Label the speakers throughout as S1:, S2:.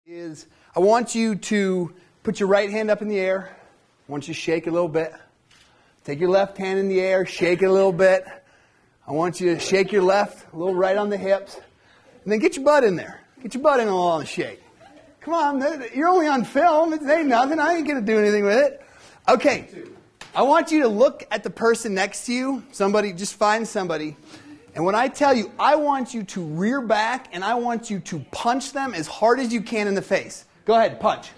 S1: is I want you to put your right hand up in the air. I want you to shake it a little bit. Take your left hand in the air, shake it a little bit. I want you to shake your left, a little right on the hips. And then get your butt in there. Get your butt in along the shake. Come on, you're only on film. It ain't nothing. I ain't going to do anything with it. Okay, I want you to look at the person next to you. Somebody, just find somebody. And when I tell you, I want you to rear back and I want you to punch them as hard as you can in the face. Go ahead, punch.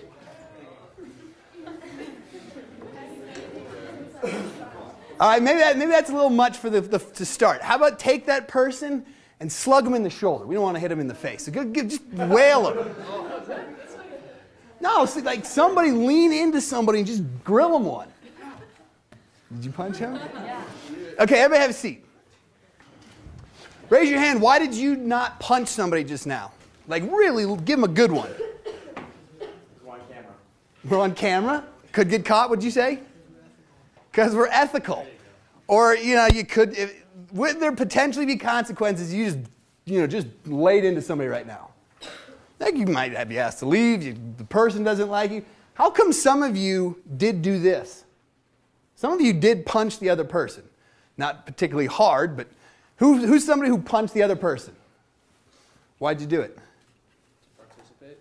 S1: All right, maybe that's a little much for to start. How about take that person and slug them in the shoulder? We don't want to hit them in the face. So just wail them. No, see, like somebody lean into somebody and just grill them one. Did you punch him? Yeah. Okay, everybody have a seat. Raise your hand. Why did you not punch somebody just now? Like really, give them a good one.
S2: We're on camera.
S1: We're on camera? Could get caught, would you say? Because we're ethical. Or, you could, would there potentially be consequences? You just laid into somebody right now. Like you might be asked to leave. The person doesn't like you. How come some of you did do this? Some of you did punch the other person. Not particularly hard, but who's somebody who punched the other person? Why'd you do it?
S2: Participate.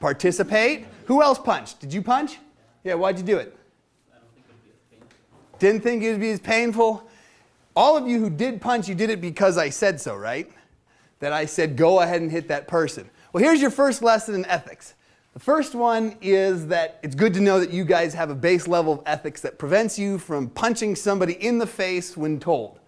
S1: Participate? Who else punched? Did you punch? Yeah, why'd you do it? Didn't think it would be as painful? All of you who did punch, you did it because I said so, right? That I said, go ahead and hit that person. Well, here's your first lesson in ethics. The first one is that it's good to know that you guys have a base level of ethics that prevents you from punching somebody in the face when told.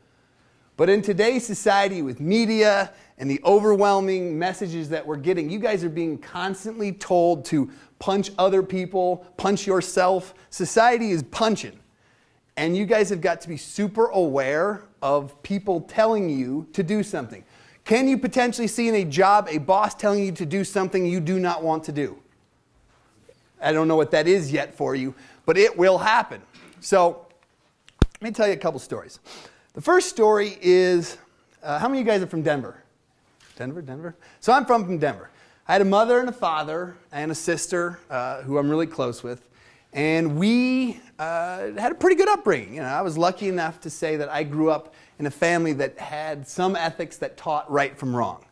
S1: But in today's society with media and the overwhelming messages that we're getting, you guys are being constantly told to punch other people, punch yourself. Society is punching. And you guys have got to be super aware of people telling you to do something. Can you potentially see in a job a boss telling you to do something you do not want to do? I don't know what that is yet for you, but it will happen. So let me tell you a couple stories. The first story is, how many of you guys are from Denver? Denver? So I'm from Denver. I had a mother and a father and a sister who I'm really close with. And we had a pretty good upbringing. I was lucky enough to say that I grew up in a family that had some ethics that taught right from wrong.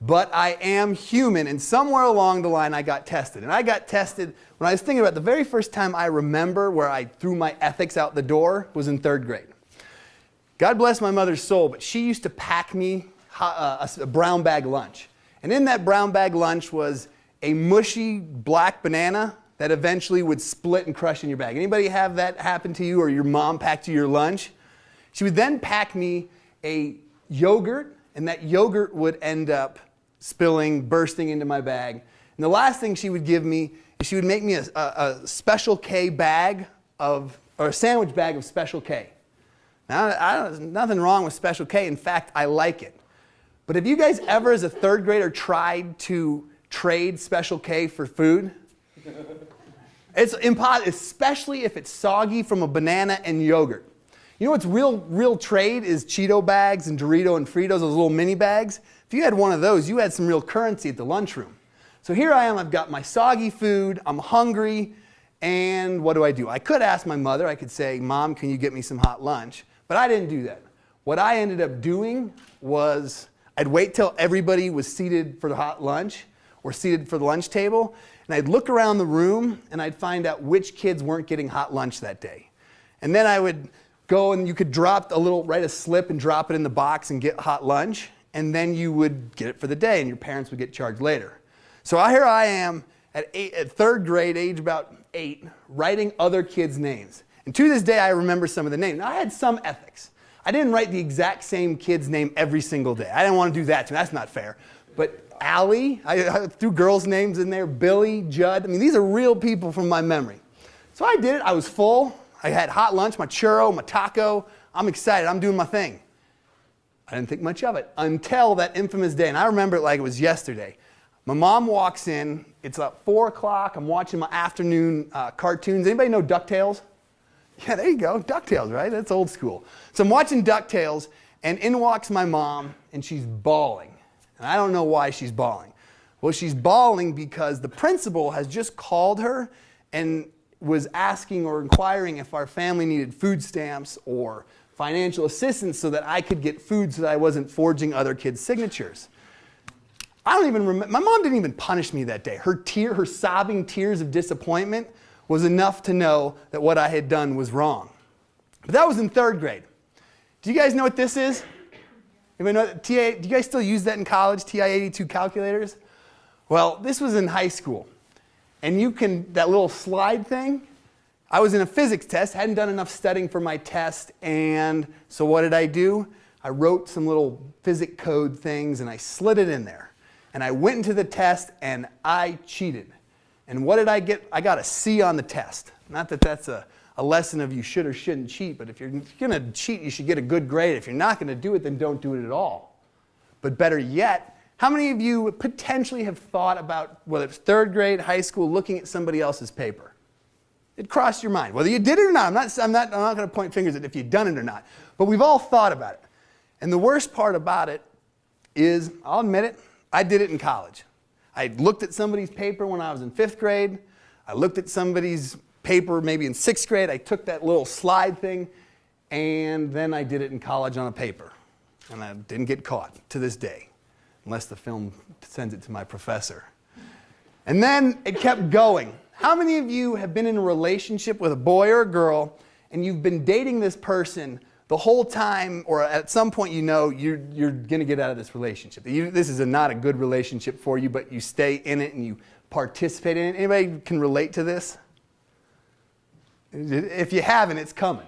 S1: But I am human, and somewhere along the line I got tested. And I got tested when I was thinking about the very first time I remember where I threw my ethics out the door was in 3rd grade. God bless my mother's soul, but she used to pack me a brown bag lunch. And in that brown bag lunch was a mushy black banana that eventually would split and crush in your bag. Anybody have that happen to you, or your mom packed you your lunch? She would then pack me a yogurt, and that yogurt would end up bursting into my bag. And the last thing she would give me is she would make me a Special K bag or a sandwich bag of Special K. Now, there's nothing wrong with Special K. In fact, I like it. But have you guys ever, as a 3rd grader, tried to trade Special K for food? It's impossible, especially if it's soggy from a banana and yogurt. You know what's real trade is Cheeto bags and Dorito and Fritos, those little mini bags. If you had one of those, you had some real currency at the lunchroom. So here I am, I've got my soggy food, I'm hungry, and what do? I could ask my mother, I could say, Mom, can you get me some hot lunch? But I didn't do that. What I ended up doing was I'd wait till everybody was seated for the hot lunch or seated for the lunch table, and I'd look around the room and I'd find out which kids weren't getting hot lunch that day. And then I would go and you could write a slip and drop it in the box and get hot lunch, and then you would get it for the day and your parents would get charged later. So here I am at 3rd grade, age about 8, writing other kids' names. And to this day I remember some of the names. Now I had some ethics. I didn't write the exact same kid's name every single day. I didn't want to do that to me. That's not fair. But Allie, I threw girls' names in there, Billy, Judd. These are real people from my memory. So I did it. I was full. I had hot lunch, my churro, my taco. I'm excited. I'm doing my thing. I didn't think much of it until that infamous day. And I remember it like it was yesterday. My mom walks in. It's about 4 o'clock. I'm watching my afternoon cartoons. Anybody know DuckTales? Yeah, there you go. DuckTales, right? That's old school. So I'm watching DuckTales, and in walks my mom, and she's bawling. And I don't know why she's bawling. Well, she's bawling because the principal has just called her and was asking or inquiring if our family needed food stamps or financial assistance so that I could get food so that I wasn't forging other kids' signatures. I don't even remember. My mom didn't even punish me that day. Her sobbing tears of disappointment was enough to know that what I had done was wrong. But that was in 3rd grade. Do you guys know what this is? Anybody know that? Do you guys still use that in college, TI-82 calculators? Well, this was in high school. And that little slide thing, I was in a physics test, hadn't done enough studying for my test, and so what did I do? I wrote some little physics code things and I slid it in there. And I went into the test and I cheated. And what did I get? I got a C on the test. Not that that's a lesson of you should or shouldn't cheat, but if you're going to cheat, you should get a good grade. If you're not going to do it, then don't do it at all. But better yet, how many of you potentially have thought about, whether it's 3rd grade, high school, looking at somebody else's paper? It crossed your mind, whether you did it or not. I'm not going to point fingers at if you've done it or not. But we've all thought about it. And the worst part about it is, I'll admit it, I did it in college. I looked at somebody's paper when I was in 5th grade. I looked at somebody's paper maybe in 6th grade. I took that little slide thing, and then I did it in college on a paper. And I didn't get caught to this day, unless the film sends it to my professor. And then it kept going. How many of you have been in a relationship with a boy or a girl, and you've been dating this person the whole time, or at some point you know you're going to get out of this relationship? This is not a good relationship for you, but you stay in it and you participate in it. Anybody can relate to this? If you haven't, it's coming.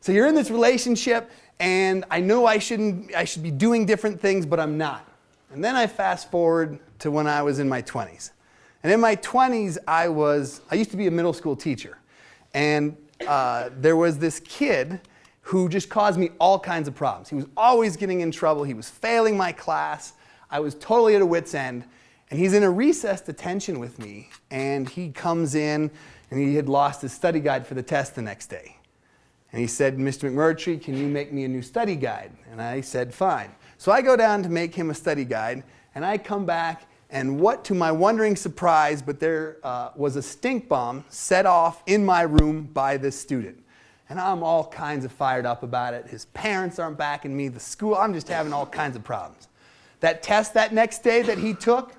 S1: So you're in this relationship, and I know I should be doing different things, but I'm not. And then I fast forward to when I was in my 20s. And in my 20s, I used to be a middle school teacher. And there was this kid who just caused me all kinds of problems. He was always getting in trouble. He was failing my class. I was totally at a wit's end. And he's in a recess detention with me. And he comes in, and he had lost his study guide for the test the next day. And he said, "Mr. McMurty, can you make me a new study guide?" And I said, "Fine." So I go down to make him a study guide, and I come back, and what to my wondering surprise, but there was a stink bomb set off in my room by this student. And I'm all kinds of fired up about it. His parents aren't backing me, the school, I'm just having all kinds of problems. That test that next day that he took,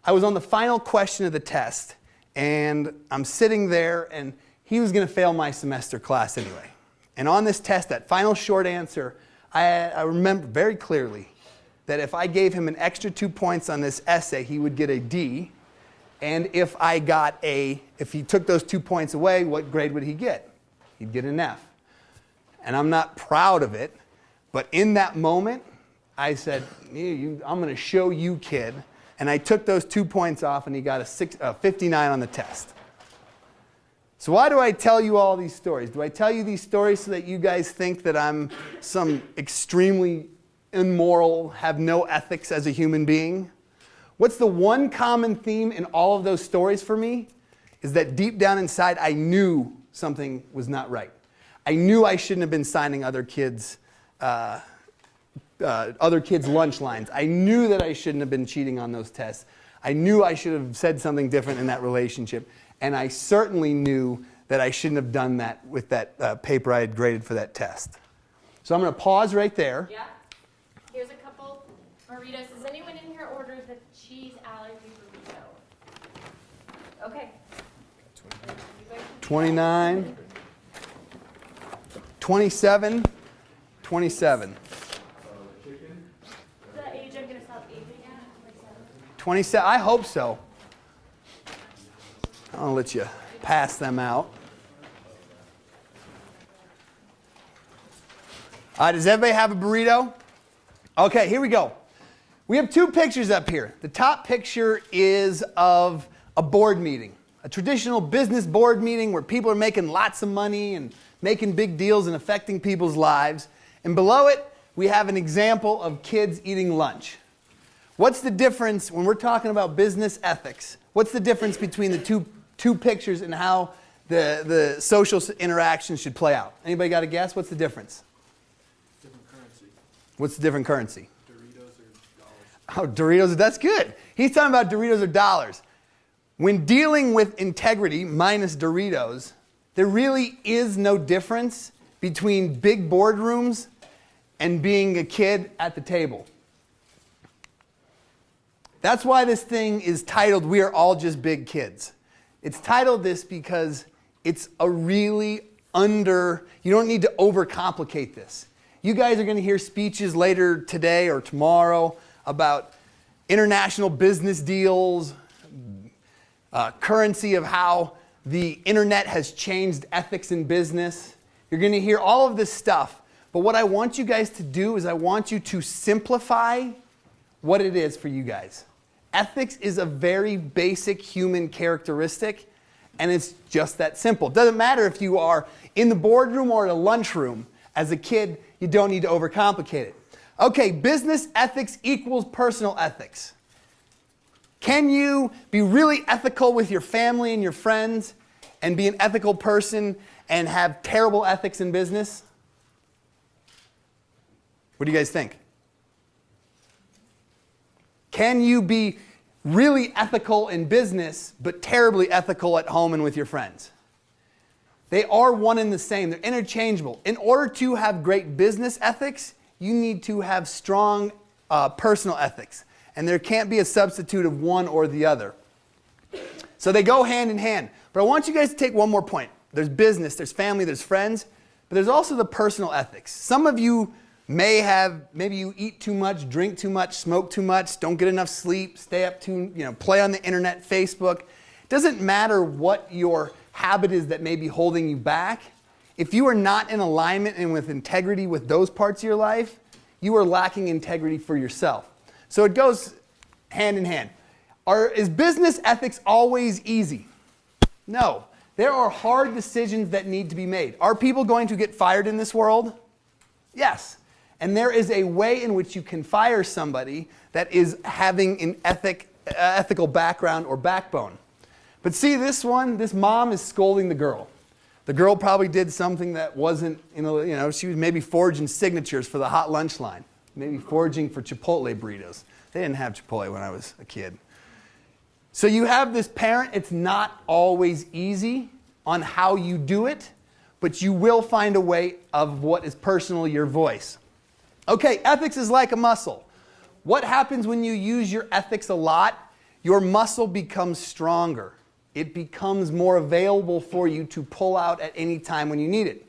S1: I was on the final question of the test, and I'm sitting there, and he was going to fail my semester class anyway. And on this test, that final short answer, I remember very clearly that if I gave him an extra 2 points on this essay, he would get a D. And if he took those 2 points away, what grade would he get? He'd get an F. And I'm not proud of it, but in that moment, I said, I'm going to show you, kid. And I took those 2 points off, and he got a 59 on the test. So why do I tell you all these stories? Do I tell you these stories so that you guys think that I'm some extremely immoral, have no ethics as a human being? What's the one common theme in all of those stories for me? Is that deep down inside, I knew something was not right. I knew I shouldn't have been signing other kids' lunch lines. I knew that I shouldn't have been cheating on those tests. I knew I should have said something different in that relationship. And I certainly knew that I shouldn't have done that with that paper I had graded for that test. So I'm going to pause right there.
S3: Yeah. Here's a couple burritos. Does anyone in here order the cheese allergy burrito? Okay.
S1: 29, 27, 27.
S3: The age I'm going to stop aging at?
S1: 27, I hope so. I'll let you pass them out. Does everybody have a burrito? Okay, here we go. We have two pictures up here. The top picture is of a board meeting, a traditional business board meeting where people are making lots of money and making big deals and affecting people's lives. And below it, we have an example of kids eating lunch. What's the difference when we're talking about business ethics? What's the difference between the two pictures and how the social interaction should play out? Anybody got a guess? What's the difference?
S2: Different currency.
S1: What's the different currency?
S2: Doritos or
S1: Oh, Doritos, that's good. He's talking about Doritos or dollars. When dealing with integrity minus Doritos, there really is no difference between big boardrooms and being a kid at the table. That's why this thing is titled, We Are All Just Big Kids. It's titled this because it's a really you don't need to overcomplicate this. You guys are going to hear speeches later today or tomorrow about international business deals, currency of how the internet has changed ethics in business. You're going to hear all of this stuff. But what I want you guys to do is I want you to simplify what it is for you guys. Ethics is a very basic human characteristic, and it's just that simple. It doesn't matter if you are in the boardroom or in a lunchroom. As a kid, you don't need to overcomplicate it. Okay, business ethics equals personal ethics. Can you be really ethical with your family and your friends and be an ethical person and have terrible ethics in business? What do you guys think? Can you be really ethical in business but terribly ethical at home and with your friends? They are one and the same. They're interchangeable. In order to have great business ethics, you need to have strong personal ethics. And there can't be a substitute of one or the other. So they go hand in hand. But I want you guys to take one more point. There's business, there's family, there's friends, but there's also the personal ethics. Some of you maybe you eat too much, drink too much, smoke too much, don't get enough sleep, stay up play on the internet, Facebook. It doesn't matter what your habit is that may be holding you back. If you are not in alignment and with integrity with those parts of your life, you are lacking integrity for yourself. So it goes hand in hand. Is business ethics always easy? No. There are hard decisions that need to be made. Are people going to get fired in this world? Yes. And there is a way in which you can fire somebody that is having an ethical background or backbone. But see this mom is scolding the girl. The girl probably did something that wasn't, she was maybe forging signatures for the hot lunch line. Maybe forging for Chipotle burritos. They didn't have Chipotle when I was a kid. So you have this parent. It's not always easy on how you do it, but you will find a way of what is personally your voice. Okay, ethics is like a muscle. What happens when you use your ethics a lot? Your muscle becomes stronger. It becomes more available for you to pull out at any time when you need it.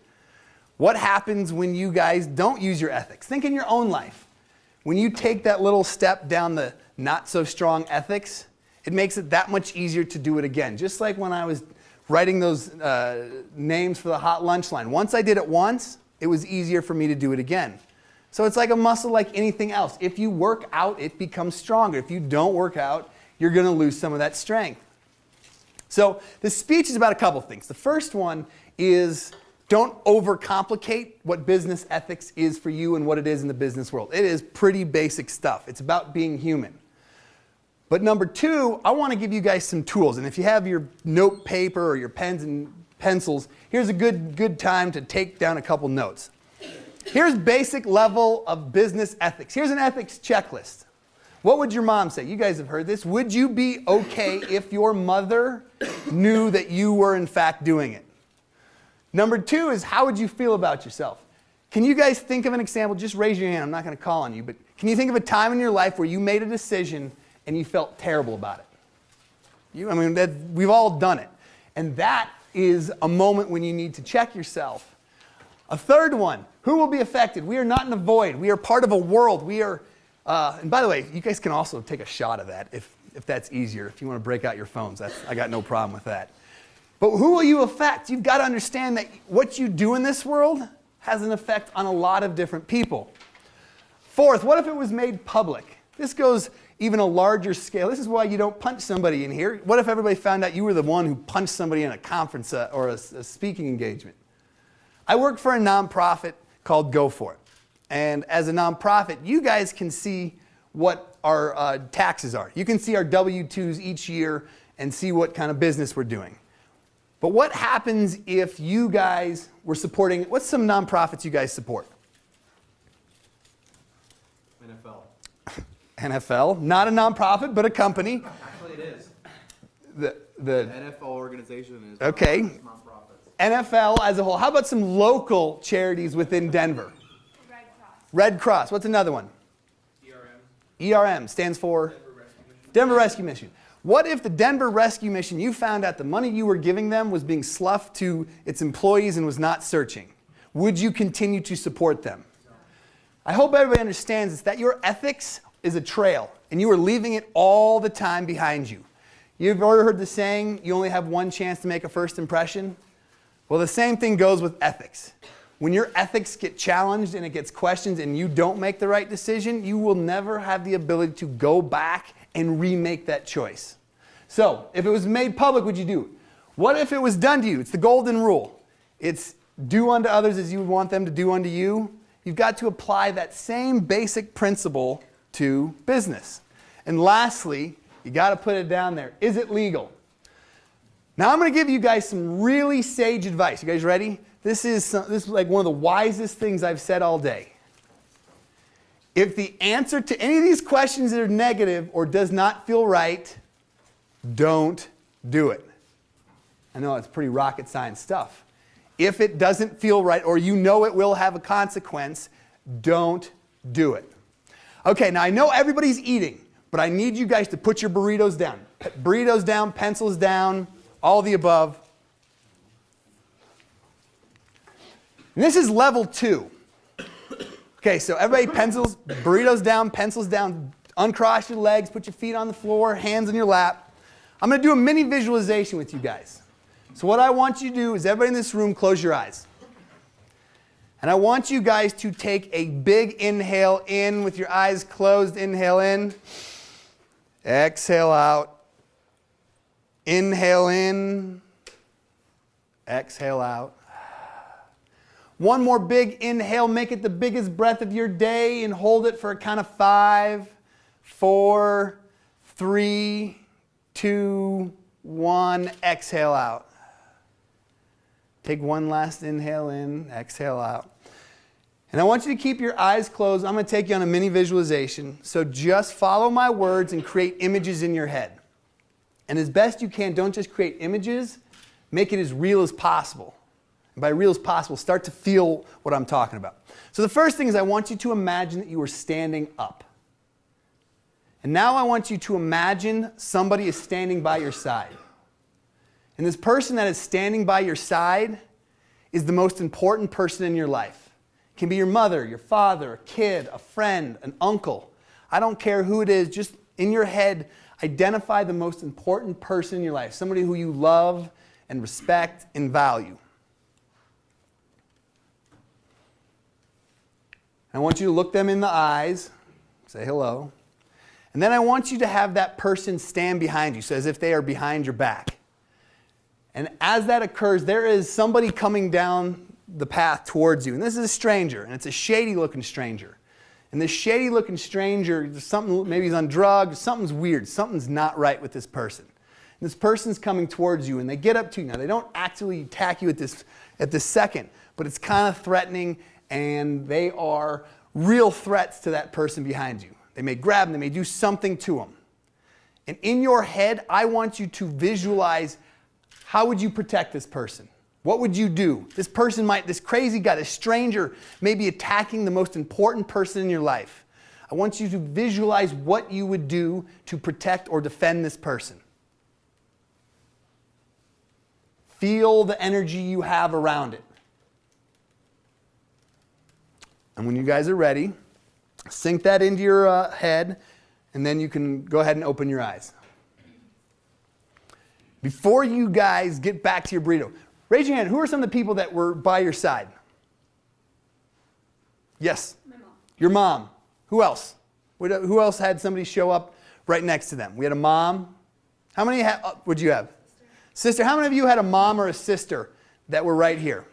S1: What happens when you guys don't use your ethics? Think in your own life. When you take that little step down the not so strong ethics, it makes it that much easier to do it again. Just like when I was writing those names for the hot lunch line. Once I did it once, it was easier for me to do it again. So it's like a muscle like anything else. If you work out, it becomes stronger. If you don't work out, you're going to lose some of that strength. So this speech is about a couple things. The first one is don't overcomplicate what business ethics is for you and what it is in the business world. It is pretty basic stuff. It's about being human. But number two, I want to give you guys some tools. And if you have your note paper or your pens and pencils, here's a good time to take down a couple notes. Here's basic level of business ethics. Here's an ethics checklist. What would your mom say? You guys have heard this. Would you be okay if your mother knew that you were in fact doing it? Number two is how would you feel about yourself? Can you guys think of an example? Just raise your hand. I'm not going to call on you. But can you think of a time in your life where you made a decision and you felt terrible about it? We've all done it. And that is a moment when you need to check yourself. A third one, who will be affected? We are not in a void. We are part of a world. We are, and by the way, you guys can also take a shot of that if that's easier. If you want to break out your phones, I got no problem with that. But who will you affect? You've got to understand that what you do in this world has an effect on a lot of different people. Fourth, what if it was made public? This goes even a larger scale. This is why you don't punch somebody in here. What if everybody found out you were the one who punched somebody in a conference or a speaking engagement? I work for a nonprofit called Go For It. And as a nonprofit, you guys can see what our taxes are. You can see our W-2s each year and see what kind of business we're doing. But what happens if you guys were supporting, what's some nonprofits you guys support?
S2: NFL.
S1: NFL, not a nonprofit, but a company.
S2: Actually, it is.
S1: The
S2: NFL organization is
S1: okay.
S2: nonprofits.
S1: NFL as a whole. How about some local charities within Denver?
S3: Red Cross.
S1: Red Cross. What's another one? ERM stands for Denver Rescue Mission. What if the Denver Rescue Mission, you found out the money you were giving them was being sloughed to its employees and was not searching? Would you continue to support them? I hope everybody understands that your ethics is a trail, and you are leaving it all the time behind you. You've already heard the saying, you only have one chance to make a first impression? Well, the same thing goes with ethics. When your ethics get challenged and it gets questioned and you don't make the right decision, you will never have the ability to go back and remake that choice. So, if it was made public, would you do it? What if it was done to you? It's the golden rule. It's do unto others as you would want them to do unto you. You've got to apply that same basic principle to business. And lastly, you got to put it down there. Is it legal? Now I'm going to give you guys some really sage advice. You guys ready? This is like one of the wisest things I've said all day. If the answer to any of these questions are negative or does not feel right, don't do it. I know it's pretty rocket science stuff. If it doesn't feel right or you know it will have a consequence, don't do it. Okay, now I know everybody's eating, but I need you guys to put your burritos down. Burritos down, pencils down, all the above. And this is level 2. Okay, so everybody pencils, burritos down, pencils down, uncross your legs, put your feet on the floor, hands on your lap. I'm going to do a mini visualization with you guys. So what I want you to do is everybody in this room close your eyes. And I want you guys to take a big inhale in with your eyes closed. Inhale in. Exhale out. Inhale in. Exhale out. One more big inhale. Make it the biggest breath of your day and hold it for a count of 5, 4, 3, 2, 1. Exhale out. Take one last inhale in. Exhale out. And I want you to keep your eyes closed. I'm going to take you on a mini visualization. So just follow my words and create images in your head. And as best you can, don't just create images. Make it as real as possible. And by real as possible, start to feel what I'm talking about. So the first thing is I want you to imagine that you are standing up. And now I want you to imagine somebody is standing by your side. And this person that is standing by your side is the most important person in your life. It can be your mother, your father, a kid, a friend, an uncle. I don't care who it is. Just in your head, identify the most important person in your life. Somebody who you love and respect and value. I want you to look them in the eyes, say hello. And then I want you to have that person stand behind you, so as if they are behind your back. And as that occurs, there is somebody coming down the path towards you. And this is a stranger, and it's a shady-looking stranger. And this shady-looking stranger, something, maybe he's on drugs, something's weird, something's not right with this person. And this person's coming towards you, and they get up to you. Now, they don't actually attack you at this second, but it's kind of threatening, and they are real threats to that person behind you. They may grab them, they may do something to them. And in your head, I want you to visualize, how would you protect this person? What would you do? This crazy guy, this stranger may be attacking the most important person in your life. I want you to visualize what you would do to protect or defend this person. Feel the energy you have around it. And when you guys are ready, sink that into your head, and then you can go ahead and open your eyes. Before you guys get back to your burrito, raise your hand. Who are some of the people that were by your side? Yes?
S3: My mom.
S1: Your mom. Who else? Who else had somebody show up right next to them? We had a mom. How many would you have? Sister. How many of you had a mom or a sister that were right here?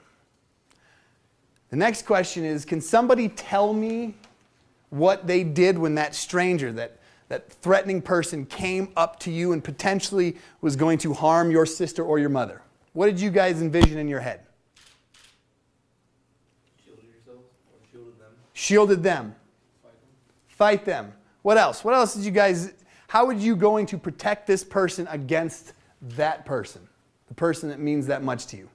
S1: The next question is, can somebody tell me what they did when that stranger, that threatening person came up to you and potentially was going to harm your sister or your mother? What did you guys envision in your head?
S2: Shielded yourselves or shielded them.
S1: Shielded them.
S2: Fight them.
S1: Fight them. What else? What else did you guys, how would you going to protect this person against that person? The person that means that much to you?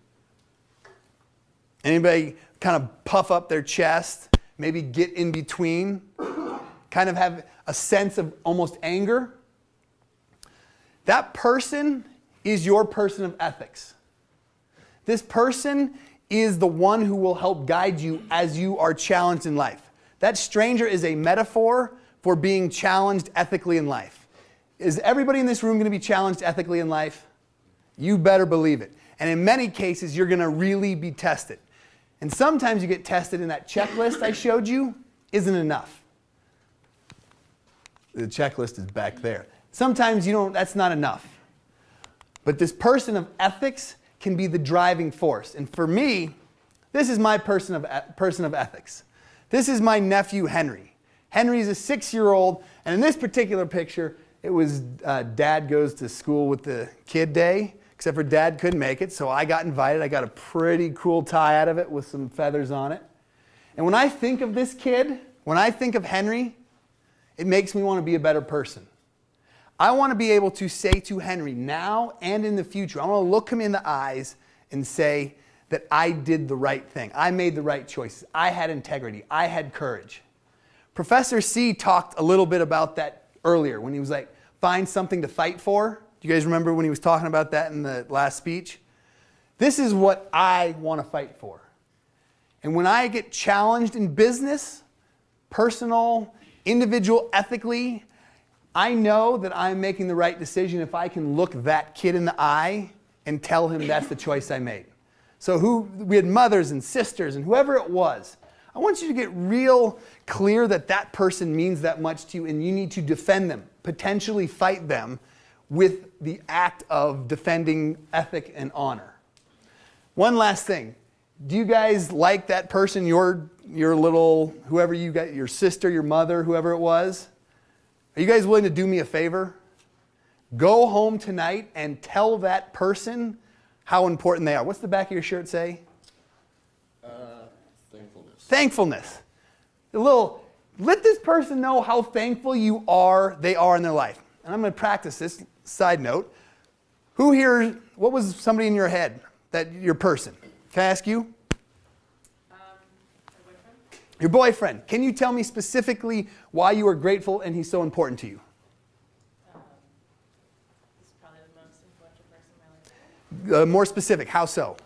S1: Anybody kind of puff up their chest, maybe get in between, kind of have a sense of almost anger? That person is your person of ethics. This person is the one who will help guide you as you are challenged in life. That stranger is a metaphor for being challenged ethically in life. Is everybody in this room going to be challenged ethically in life? You better believe it. And in many cases, you're going to really be tested. And sometimes you get tested and that checklist I showed you isn't enough. The checklist is back there. Sometimes that's not enough. But this person of ethics can be the driving force. And for me, this is my person of ethics. This is my nephew, Henry. Henry's a 6-year-old, and in this particular picture, it was Dad goes to school with the kid day, except for Dad couldn't make it, so I got invited. I got a pretty cool tie out of it with some feathers on it. And when I think of this kid, when I think of Henry, it makes me want to be a better person. I want to be able to say to Henry now and in the future, I want to look him in the eyes and say that I did the right thing. I made the right choices. I had integrity. I had courage. Professor C talked a little bit about that earlier when he was like, find something to fight for. Do you guys remember when he was talking about that in the last speech? This is what I want to fight for. And when I get challenged in business, personal, individual, ethically, I know that I'm making the right decision if I can look that kid in the eye and tell him that's the choice I made. So we had mothers and sisters and whoever it was. I want you to get real clear that that person means that much to you and you need to defend them, potentially fight them with the act of defending ethic and honor. One last thing. Do you guys like that person, your little, whoever you got, your sister, your mother, whoever it was? Are you guys willing to do me a favor? Go home tonight and tell that person how important they are. What's the back of your shirt say?
S2: Thankfulness.
S1: Thankfulness. Let this person know how thankful they are in their life. And I'm going to practice this. Side note. Who here, what was somebody in your head, your person? Can I ask you?
S3: My boyfriend.
S1: Your boyfriend. Can you tell me specifically why you are grateful and he's so important to you?
S3: He's probably the most influential person in my life.
S1: More specific. How so?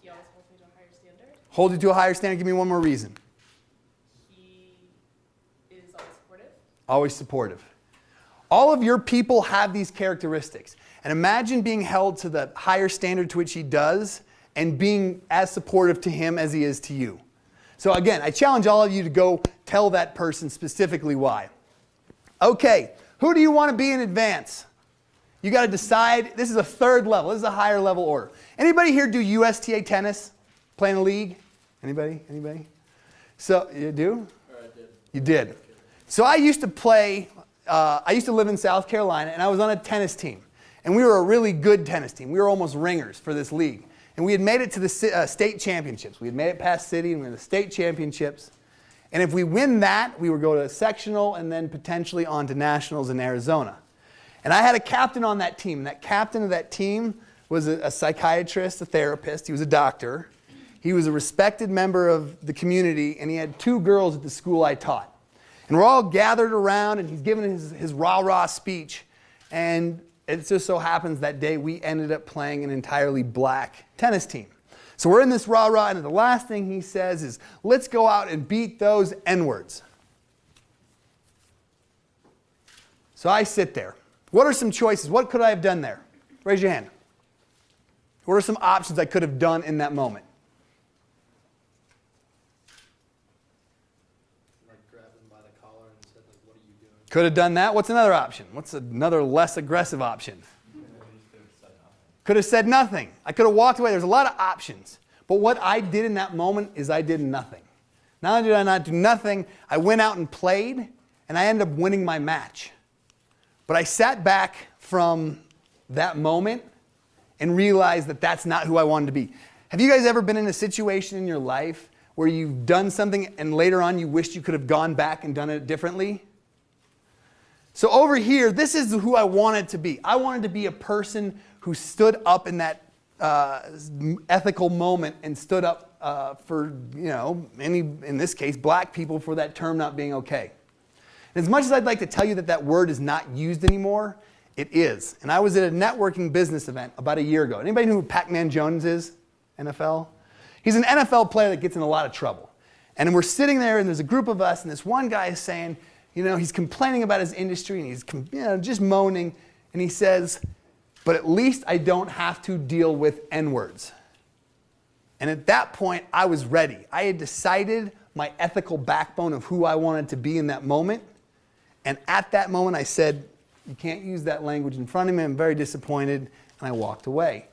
S3: He always holds me to a higher standard.
S1: Hold you to a higher standard. Give me one more reason.
S3: He is always supportive.
S1: Always supportive. All of your people have these characteristics. And imagine being held to the higher standard to which he does and being as supportive to him as he is to you. So again, I challenge all of you to go tell that person specifically why. Okay, who do you want to be in advance? You got to decide. This is a third level. This is a higher level order. Anybody here do USTA tennis? Play in a league? Anybody? So, you do?
S2: I did.
S1: You did. So I used to play, I used to live in South Carolina, and I was on a tennis team. And we were a really good tennis team. We were almost ringers for this league. And we had made it to the state championships. We had made it past city, and we were in the state championships. And if we win that, we would go to a sectional and then potentially on to nationals in Arizona. And I had a captain on that team. And that captain of that team was a psychiatrist, a therapist. He was a doctor. He was a respected member of the community, and he had 2 girls at the school I taught. And we're all gathered around, and he's giving his rah-rah speech. And it just so happens that day we ended up playing an entirely black tennis team. So we're in this rah-rah, and the last thing he says is, let's go out and beat those N-words. So I sit there. What are some choices? What could I have done there? Raise your hand. What are some options I could have done in that moment?
S2: Like grabbed him by the collar and said, like, what are you doing?
S1: Could have done that. What's another option? What's another less aggressive option? Could have said nothing. I could have walked away. There's a lot of options. But what I did in that moment is I did nothing. Not only did I not do nothing, I went out and played, and I ended up winning my match. But I sat back from that moment and realized that that's not who I wanted to be. Have you guys ever been in a situation in your life where you've done something and later on you wished you could have gone back and done it differently? So over here, this is who I wanted to be. I wanted to be a person who stood up in that ethical moment and stood up for, in this case, black people, for that term not being okay. And as much as I'd like to tell you that that word is not used anymore, it is. And I was at a networking business event about a year ago. Anybody know who Pac-Man Jones is? NFL? He's an NFL player that gets in a lot of trouble. And we're sitting there, and there's a group of us, and this one guy is saying, he's complaining about his industry, and he's just moaning, and he says, but at least I don't have to deal with N-words. And at that point, I was ready. I had decided my ethical backbone of who I wanted to be in that moment. And at that moment, I said, you can't use that language in front of me. I'm very disappointed. And I walked away.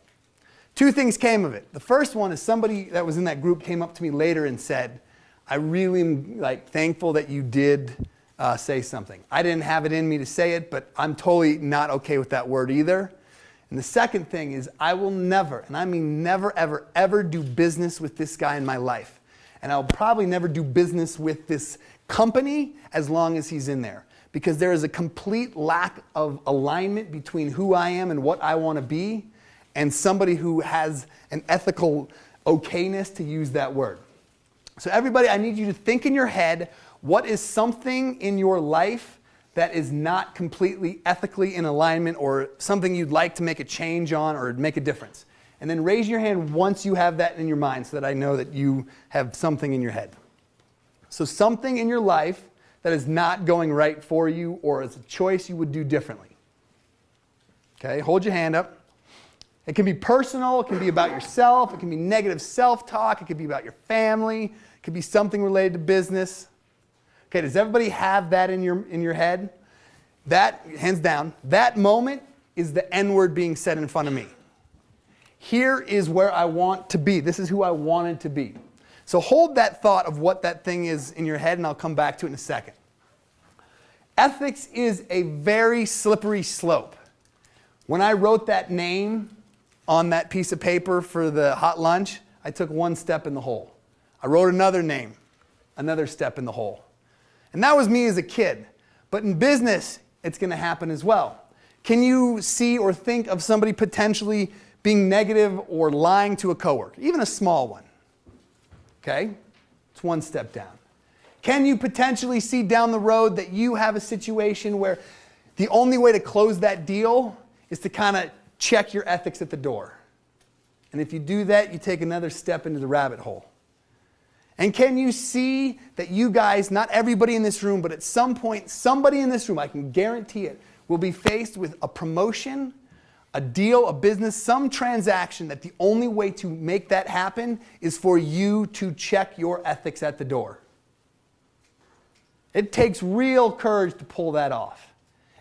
S1: Two things came of it. The first one is somebody that was in that group came up to me later and said, I really am thankful that you did say something. I didn't have it in me to say it, but I'm totally not okay with that word either. And the second thing is I will never, and I mean never, ever, ever do business with this guy in my life. And I'll probably never do business with this company as long as he's in there. Because there is a complete lack of alignment between who I am and what I want to be and somebody who has an ethical okayness to use that word. So everybody, I need you to think in your head, what is something in your life that is not completely ethically in alignment or something you'd like to make a change on or make a difference? And then raise your hand once you have that in your mind so that I know that you have something in your head. So something in your life that is not going right for you or is a choice you would do differently. Okay, hold your hand up. It can be personal, it can be about yourself, it can be negative self-talk, it could be about your family, it could be something related to business. Okay, does everybody have that in your head? That, hands down, that moment is the N-word being said in front of me. Here is where I want to be. This is who I wanted to be. So hold that thought of what that thing is in your head, and I'll come back to it in a second. Ethics is a very slippery slope. When I wrote that name on that piece of paper for the hot lunch, I took one step in the hole. I wrote another name, another step in the hole. And that was me as a kid. But in business, it's going to happen as well. Can you see or think of somebody potentially being negative or lying to a coworker, even a small one? Okay? It's one step down. Can you potentially see down the road that you have a situation where the only way to close that deal is to kind of check your ethics at the door? And if you do that, you take another step into the rabbit hole. And can you see that you guys, not everybody in this room, but at some point, somebody in this room, I can guarantee it, will be faced with a promotion, a deal, a business, some transaction that the only way to make that happen is for you to check your ethics at the door. It takes real courage to pull that off.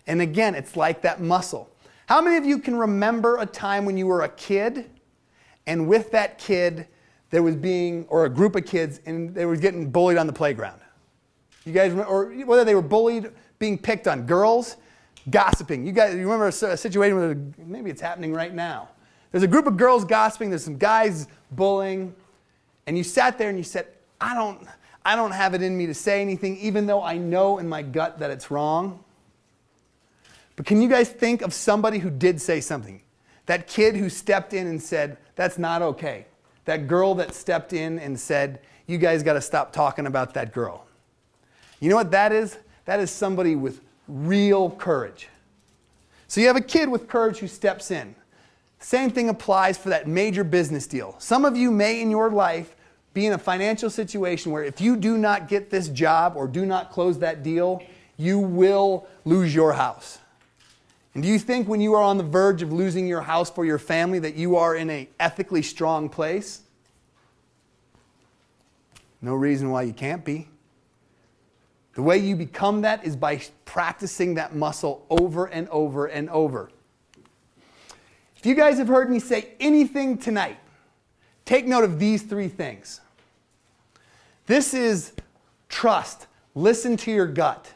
S1: And again, it's like that muscle. How many of you can remember a time when you were a kid and with that kid there was or a group of kids, and they were getting bullied on the playground? You guys remember, or whether they were bullied, being picked on, girls, gossiping. You remember a situation where maybe it's happening right now. There's a group of girls gossiping, there's some guys bullying, and you sat there and you said, I don't have it in me to say anything, even though I know in my gut that it's wrong. But can you guys think of somebody who did say something? That kid who stepped in and said, that's not okay. That girl that stepped in and said, you guys got to stop talking about that girl. You know what that is? That is somebody with real courage. So you have a kid with courage who steps in. Same thing applies for that major business deal. Some of you may in your life be in a financial situation where if you do not get this job or do not close that deal, you will lose your house. And do you think when you are on the verge of losing your house for your family that you are in an ethically strong place? No reason why you can't be. The way you become that is by practicing that muscle over and over and over. If you guys have heard me say anything tonight, take note of these three things. This is trust. Listen to your gut.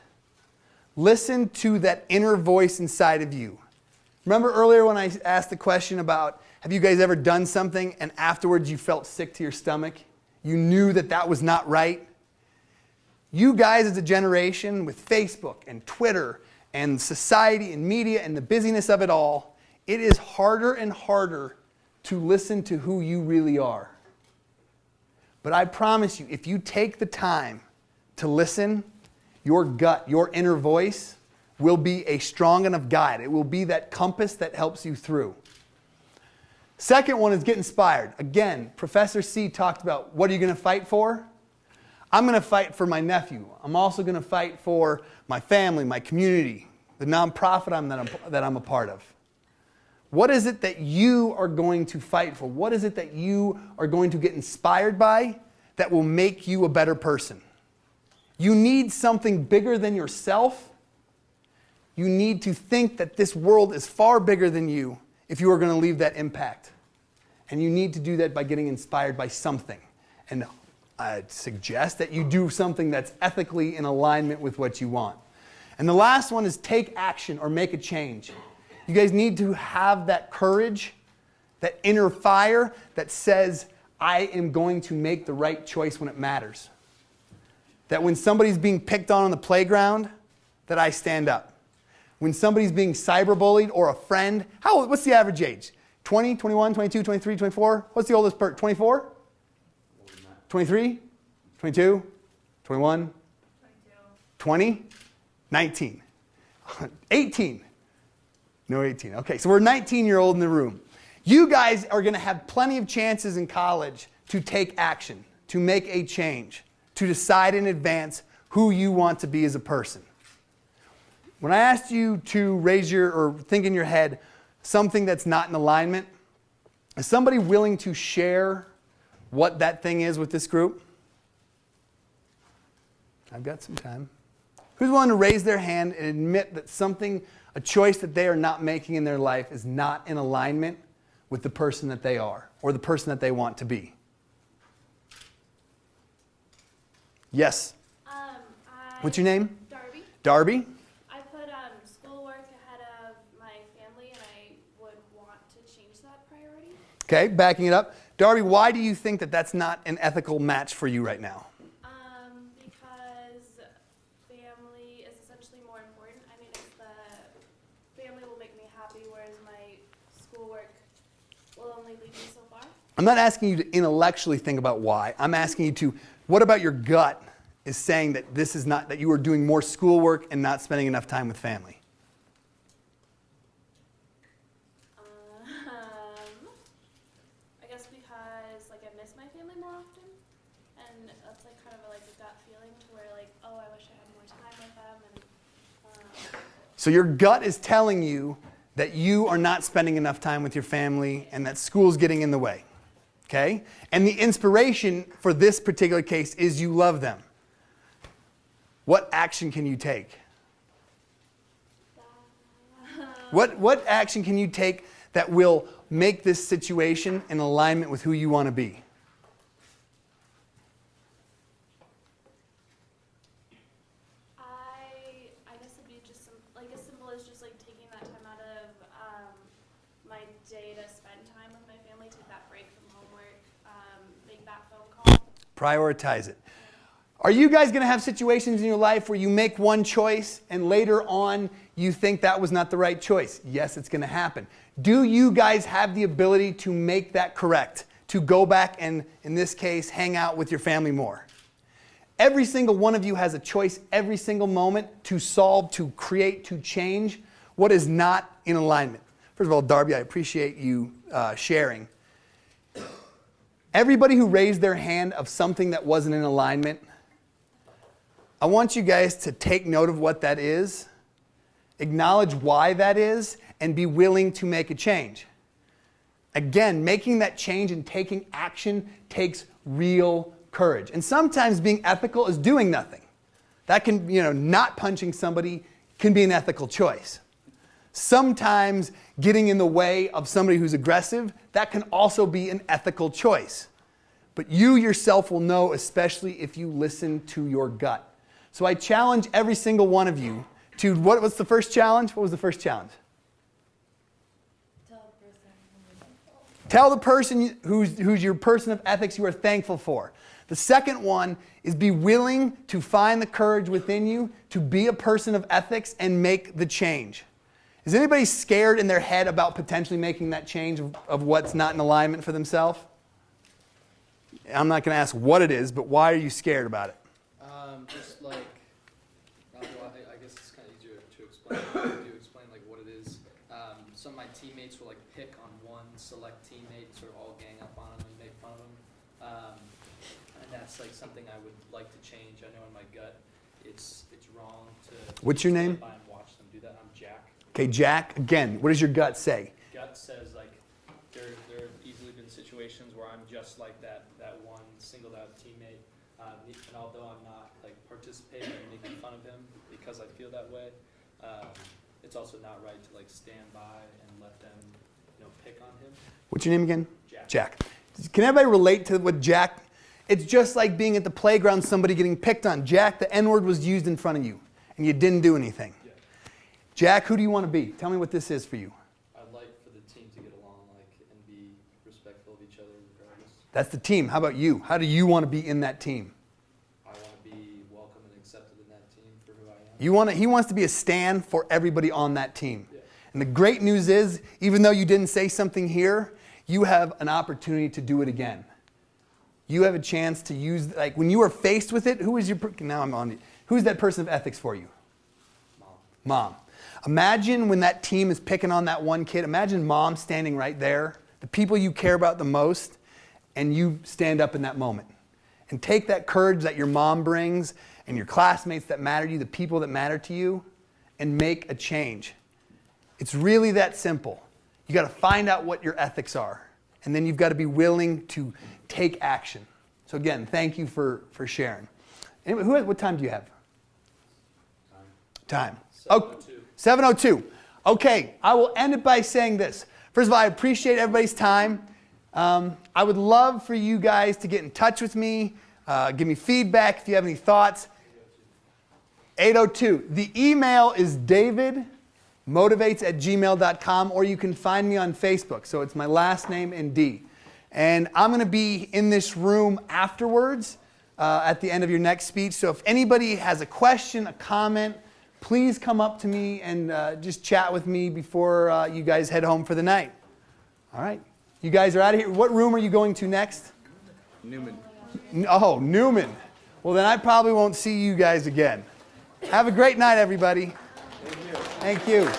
S1: Listen to that inner voice inside of you. Remember earlier when I asked the question about, have you guys ever done something and afterwards you felt sick to your stomach? You knew that that was not right? You guys as a generation with Facebook and Twitter and society and media and the busyness of it all, it is harder and harder to listen to who you really are. But I promise you, if you take the time to listen, your gut, your inner voice, will be a strong enough guide. It will be that compass that helps you through. Second one is get inspired. Again, Professor C talked about what are you going to fight for? I'm going to fight for my nephew. I'm also going to fight for my family, my community, the nonprofit that I'm a part of. What is it that you are going to fight for? What is it that you are going to get inspired by that will make you a better person? You need something bigger than yourself. You need to think that this world is far bigger than you if you are going to leave that impact. And you need to do that by getting inspired by something. And I'd suggest that you do something that's ethically in alignment with what you want. And the last one is take action or make a change. You guys need to have that courage, that inner fire that says, I am going to make the right choice when it matters. That when somebody's being picked on the playground, that I stand up. When somebody's being cyberbullied or a friend, what's the average age? 20, 21, 22, 23, 24? What's the oldest person? 24? 23? 22? 21? 22. 20? 19. 18. No 18. Okay, so we're 19-year-old in the room. You guys are going to have plenty of chances in college to take action, to make a change, to decide in advance who you want to be as a person. When I asked you to raise or think in your head something that's not in alignment, is somebody willing to share what that thing is with this group? I've got some time. Who's willing to raise their hand and admit that something, a choice that they are not making in their life is not in alignment with the person that they are or the person that they want to be? Yes. What's your name?
S3: Darby.
S1: Darby?
S3: I put schoolwork ahead of my family, and I would want to change that priority.
S1: Okay, backing it up. Darby, why do you think that that's not an ethical match for you right now?
S3: Because family is essentially more important. I mean, if the family will make me happy, whereas my schoolwork will only lead me so far.
S1: I'm not asking you to intellectually think about why. I'm asking you to, what about your gut is saying that this is not, that you are doing more schoolwork and not spending enough time with family?
S3: I guess because I miss my family more often, and that's kind of a gut feeling to where oh, I wish I had more time with them. And
S1: So your gut is telling you that you are not spending enough time with your family and that school's getting in the way. Okay? And the inspiration for this particular case is you love them. What action can you take? What action can you take that will make this situation in alignment with who you want to be?
S3: I guess it'd be just as simple as just taking that time out of my day to spend time with my family, take that break from homework, make that phone call.
S1: Prioritize it. Are you guys going to have situations in your life where you make one choice and later on you think that was not the right choice? Yes, it's going to happen. Do you guys have the ability to make that correct? To go back and, in this case, hang out with your family more? Every single one of you has a choice every single moment to solve, to create, to change what is not in alignment. First of all, Darby, I appreciate you sharing. Everybody who raised their hand of something that wasn't in alignment, I want you guys to take note of what that is, acknowledge why that is, and be willing to make a change. Again, making that change and taking action takes real courage. And sometimes being ethical is doing nothing. That can, not punching somebody can be an ethical choice. Sometimes getting in the way of somebody who's aggressive, that can also be an ethical choice. But you yourself will know, especially if you listen to your gut. So I challenge every single one of you to, what's the first challenge? What was the first challenge? Tell the person who's your person of ethics you are thankful for. The second one is be willing to find the courage within you to be a person of ethics and make the change. Is anybody scared in their head about potentially making that change of what's not in alignment for themselves? I'm not going to ask what it is, but why are you scared about it?
S2: Just like, well, I guess it's kind of easier to explain. To explain like what it is. Some of my teammates will like pick on one select teammate, sort of all gang up on him and make fun of him. And that's like something I would like to change. I know in my gut it's wrong to
S1: What's your name?
S2: stand by and watch them do that. I'm Jack.
S1: Okay, Jack, again, what does your gut say?
S2: Gut says like there have easily been situations where I'm just like that one singled out teammate, and although I'm not like participating and making fun of him because I feel that way, it's also not right to like stand by and let them pick on him.
S1: What's your name again?
S2: Jack.
S1: Jack. Can everybody relate to what Jack? It's just like being at the playground, somebody getting picked on. Jack, the N-word was used in front of you, and you didn't do anything.
S2: Yeah.
S1: Jack, who do you want to be? Tell me what this is for you.
S2: I'd like for the team to get along and be respectful of each other regardless.
S1: That's the team. How about you? How do you want to be in that team?
S2: I want to be welcome and accepted in that team for who I am.
S1: He wants to be a stand for everybody on that team.
S2: Yeah.
S1: And the great news is, even though you didn't say something here, you have an opportunity to do it again. You have a chance to use, like when you are faced with it, who's that person of ethics for you? Mom. Imagine when that team is picking on that one kid, imagine mom standing right there, the people you care about the most, and you stand up in that moment. And take that courage that your mom brings and your classmates that matter to you, the people that matter to you, and make a change. It's really that simple. You got to find out what your ethics are, and then you've got to be willing to take action. So again, thank you for sharing. Anyway, what time do you have? Time.
S2: 7:02.
S1: 7:02. Okay, I will end it by saying this. First of all, I appreciate everybody's time. I would love for you guys to get in touch with me, give me feedback if you have any thoughts. 8:02. The email is davidmotivates@gmail.com, or you can find me on Facebook. So it's my last name and D. And I'm going to be in this room afterwards at the end of your next speech. So if anybody has a question, a comment, please come up to me and just chat with me before you guys head home for the night. All right. You guys are out of here. What room are you going to next?
S2: Newman.
S1: Oh, Newman. Well, then I probably won't see you guys again. Have a great night, everybody. Thank you.